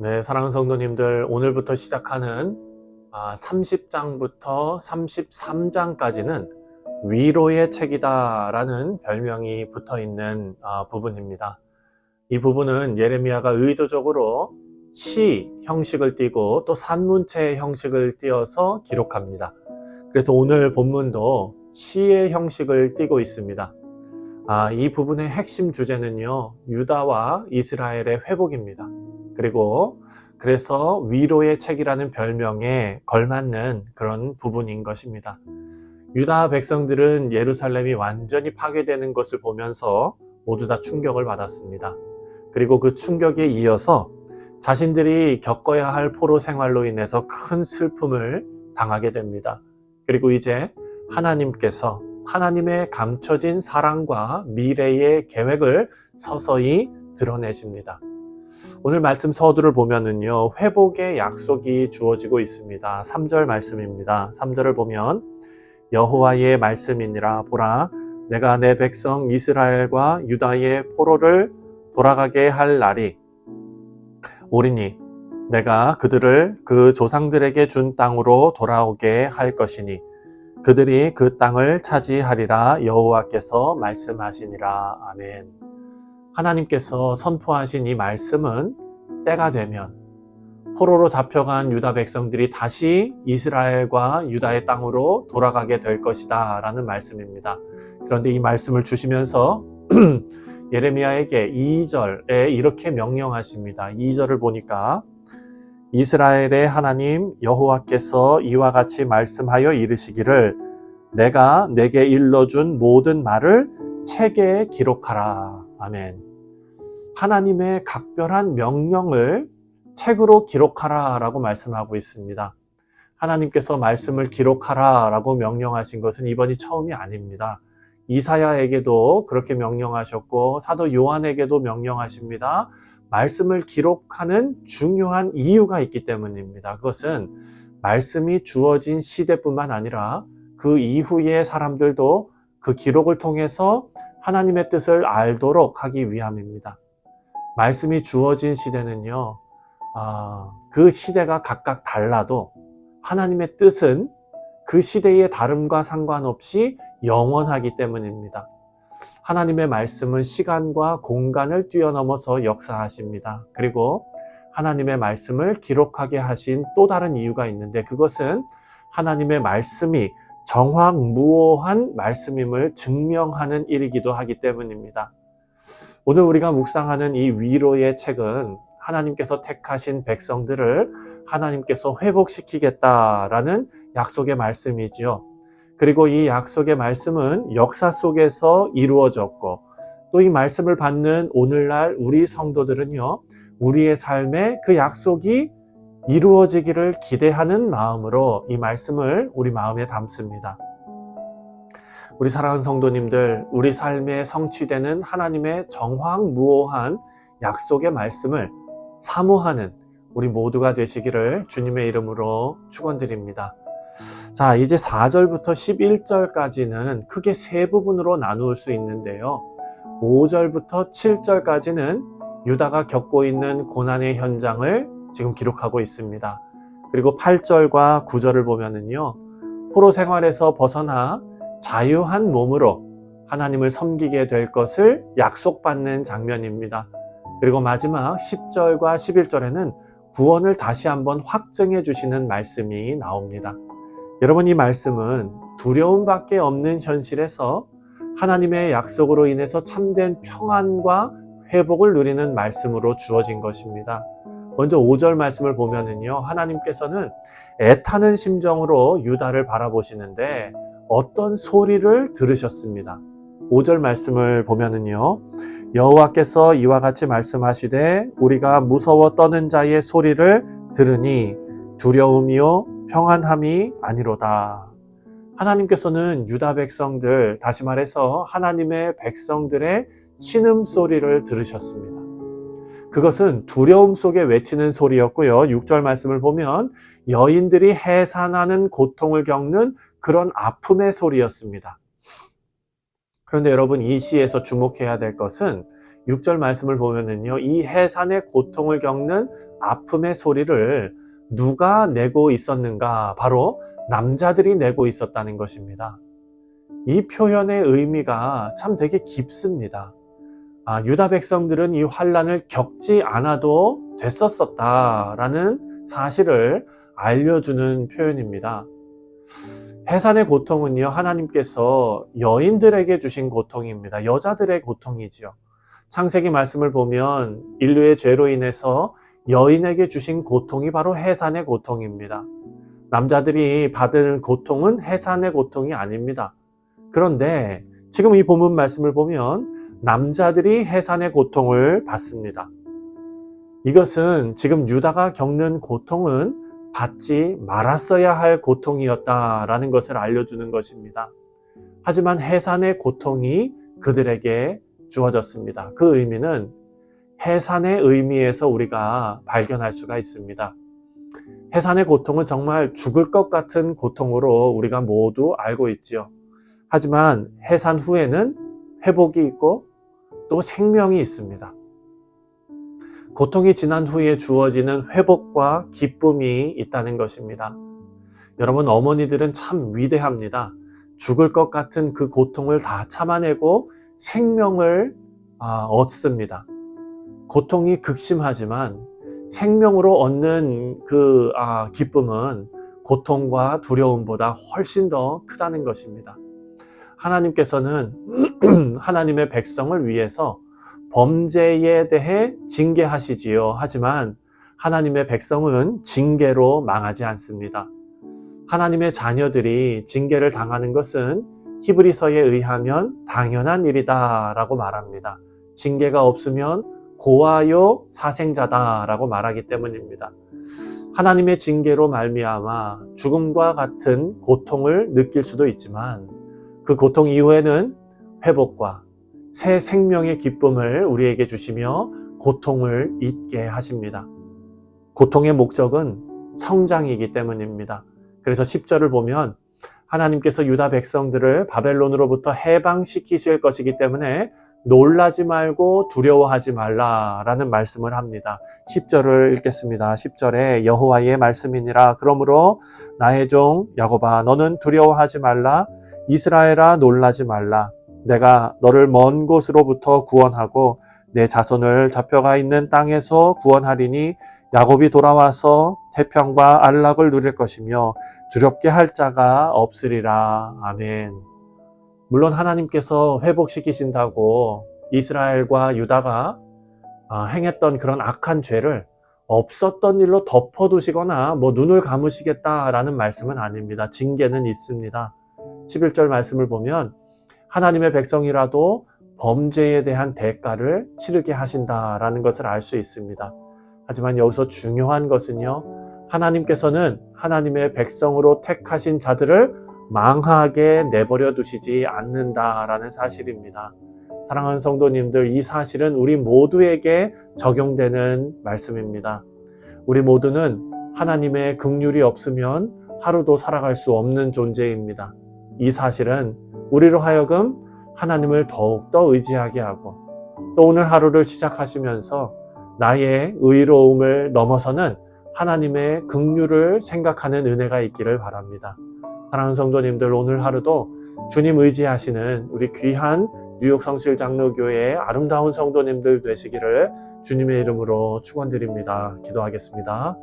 네, 사랑하는 성도님들, 오늘부터 시작하는 30장부터 33장까지는 위로의 책이다 라는 별명이 붙어 있는 부분입니다. 이 부분은 예레미야가 의도적으로 시 형식을 띠고 또 산문체 형식을 띄어서 기록합니다. 그래서 오늘 본문도 시의 형식을 띠고 있습니다. 이 부분의 핵심 주제는요, 유다와 이스라엘의 회복입니다. 그래서 위로의 책이라는 별명에 걸맞는 그런 부분인 것입니다. 유다 백성들은 예루살렘이 완전히 파괴되는 것을 보면서 모두 다 충격을 받았습니다. 그리고 그 충격에 이어서 자신들이 겪어야 할 포로 생활로 인해서 큰 슬픔을 당하게 됩니다. 그리고 이제 하나님께서 하나님의 감춰진 사랑과 미래의 계획을 서서히 드러내십니다. 오늘 말씀 서두를 보면은요, 회복의 약속이 주어지고 있습니다. 3절 말씀입니다. 3절을 보면 여호와의 말씀이니라. 보라, 내가 내 백성 이스라엘과 유다의 포로를 돌아가게 할 날이 오리니 내가 그들을 그 조상들에게 준 땅으로 돌아오게 할 것이니 그들이 그 땅을 차지하리라. 여호와께서 말씀하시니라. 아멘. 하나님께서 선포하신 이 말씀은 때가 되면 포로로 잡혀간 유다 백성들이 다시 이스라엘과 유다의 땅으로 돌아가게 될 것이다 라는 말씀입니다. 그런데 이 말씀을 주시면서 예레미야에게 2절에 이렇게 명령하십니다. 2절을 보니까 이스라엘의 하나님 여호와께서 이와 같이 말씀하여 이르시기를 내가 내게 일러준 모든 말을 책에 기록하라. 아멘. 하나님의 각별한 명령을 책으로 기록하라 라고 말씀하고 있습니다. 하나님께서 말씀을 기록하라 라고 명령하신 것은 이번이 처음이 아닙니다. 이사야에게도 그렇게 명령하셨고 사도 요한에게도 명령하십니다. 말씀을 기록하는 중요한 이유가 있기 때문입니다. 그것은 말씀이 주어진 시대뿐만 아니라 그 이후의 사람들도 그 기록을 통해서 하나님의 뜻을 알도록 하기 위함입니다. 말씀이 주어진 시대는요, 그 시대가 각각 달라도 하나님의 뜻은 그 시대의 다름과 상관없이 영원하기 때문입니다. 하나님의 말씀은 시간과 공간을 뛰어넘어서 역사하십니다. 그리고 하나님의 말씀을 기록하게 하신 또 다른 이유가 있는데 그것은 하나님의 말씀이 정확무오한 말씀임을 증명하는 일이기도 하기 때문입니다. 오늘 우리가 묵상하는 이 위로의 책은 하나님께서 택하신 백성들을 하나님께서 회복시키겠다라는 약속의 말씀이지요. 그리고 이 약속의 말씀은 역사 속에서 이루어졌고 또 이 말씀을 받는 오늘날 우리 성도들은요, 우리의 삶에 그 약속이 이루어지기를 기대하는 마음으로 이 말씀을 우리 마음에 담습니다. 우리 사랑하는 성도님들, 우리 삶에 성취되는 하나님의 정확무오한 약속의 말씀을 사모하는 우리 모두가 되시기를 주님의 이름으로 축원드립니다. 자, 이제 4절부터 11절까지는 크게 세 부분으로 나눌 수 있는데요. 5절부터 7절까지는 유다가 겪고 있는 고난의 현장을 지금 기록하고 있습니다. 그리고 8절과 9절을 보면은요, 포로 생활에서 벗어나 자유한 몸으로 하나님을 섬기게 될 것을 약속받는 장면입니다. 그리고 마지막 10절과 11절에는 구원을 다시 한번 확증해 주시는 말씀이 나옵니다. 여러분, 이 말씀은 두려움밖에 없는 현실에서 하나님의 약속으로 인해서 참된 평안과 회복을 누리는 말씀으로 주어진 것입니다. 먼저 5절 말씀을 보면은요, 하나님께서는 애타는 심정으로 유다를 바라보시는데 어떤 소리를 들으셨습니다. 5절 말씀을 보면은요, 여호와께서 이와 같이 말씀하시되 우리가 무서워 떠는 자의 소리를 들으니 두려움이요 평안함이 아니로다. 하나님께서는 유다 백성들, 다시 말해서 하나님의 백성들의 신음소리를 들으셨습니다. 그것은 두려움 속에 외치는 소리였고요. 6절 말씀을 보면 여인들이 해산하는 고통을 겪는 그런 아픔의 소리였습니다. 그런데 여러분, 이 시에서 주목해야 될 것은 6절 말씀을 보면은요, 이 해산의 고통을 겪는 아픔의 소리를 누가 내고 있었는가? 바로 남자들이 내고 있었다는 것입니다. 이 표현의 의미가 참 되게 깊습니다. 유다 백성들은 이 환란을 겪지 않아도 됐었다라는 사실을 알려주는 표현입니다. 해산의 고통은요, 하나님께서 여인들에게 주신 고통입니다. 여자들의 고통이지요. 창세기 말씀을 보면 인류의 죄로 인해서 여인에게 주신 고통이 바로 해산의 고통입니다. 남자들이 받은 고통은 해산의 고통이 아닙니다. 그런데 지금 이 본문 말씀을 보면 남자들이 해산의 고통을 받습니다. 이것은 지금 유다가 겪는 고통은 받지 말았어야 할 고통이었다라는 것을 알려주는 것입니다. 하지만 해산의 고통이 그들에게 주어졌습니다. 그 의미는 해산의 의미에서 우리가 발견할 수가 있습니다. 해산의 고통은 정말 죽을 것 같은 고통으로 우리가 모두 알고 있지요. 하지만 해산 후에는 회복이 있고 또 생명이 있습니다. 고통이 지난 후에 주어지는 회복과 기쁨이 있다는 것입니다. 여러분, 어머니들은 참 위대합니다. 죽을 것 같은 그 고통을 다 참아내고 생명을 얻습니다. 고통이 극심하지만 생명으로 얻는 그 기쁨은 고통과 두려움보다 훨씬 더 크다는 것입니다. 하나님께서는 하나님의 백성을 위해서 범죄에 대해 징계하시지요. 하지만 하나님의 백성은 징계로 망하지 않습니다. 하나님의 자녀들이 징계를 당하는 것은 히브리서에 의하면 당연한 일이다 라고 말합니다. 징계가 없으면 고아요 사생자다 라고 말하기 때문입니다. 하나님의 징계로 말미암아 죽음과 같은 고통을 느낄 수도 있지만 그 고통 이후에는 회복과 새 생명의 기쁨을 우리에게 주시며 고통을 잊게 하십니다. 고통의 목적은 성장이기 때문입니다. 그래서 10절을 보면 하나님께서 유다 백성들을 바벨론으로부터 해방시키실 것이기 때문에 놀라지 말고 두려워하지 말라라는 말씀을 합니다. 10절을 읽겠습니다. 10절에 여호와의 말씀이니라. 그러므로 나의 종 야곱아 너는 두려워하지 말라. 이스라엘아 놀라지 말라. 내가 너를 먼 곳으로부터 구원하고 내 자손을 잡혀가 있는 땅에서 구원하리니 야곱이 돌아와서 태평과 안락을 누릴 것이며 두렵게 할 자가 없으리라. 아멘. 물론 하나님께서 회복시키신다고 이스라엘과 유다가 행했던 그런 악한 죄를 없었던 일로 덮어두시거나 눈을 감으시겠다라는 말씀은 아닙니다. 징계는 있습니다. 11절 말씀을 보면 하나님의 백성이라도 범죄에 대한 대가를 치르게 하신다라는 것을 알 수 있습니다. 하지만 여기서 중요한 것은요, 하나님께서는 하나님의 백성으로 택하신 자들을 망하게 내버려 두시지 않는다라는 사실입니다. 사랑하는 성도님들, 이 사실은 우리 모두에게 적용되는 말씀입니다. 우리 모두는 하나님의 긍휼이 없으면 하루도 살아갈 수 없는 존재입니다. 이 사실은 우리로 하여금 하나님을 더욱더 의지하게 하고 또 오늘 하루를 시작하시면서 나의 의로움을 넘어서는 하나님의 긍휼을 생각하는 은혜가 있기를 바랍니다. 사랑하는 성도님들, 오늘 하루도 주님 의지하시는 우리 귀한 뉴욕 성실 장로교회의 아름다운 성도님들 되시기를 주님의 이름으로 축원드립니다. 기도하겠습니다.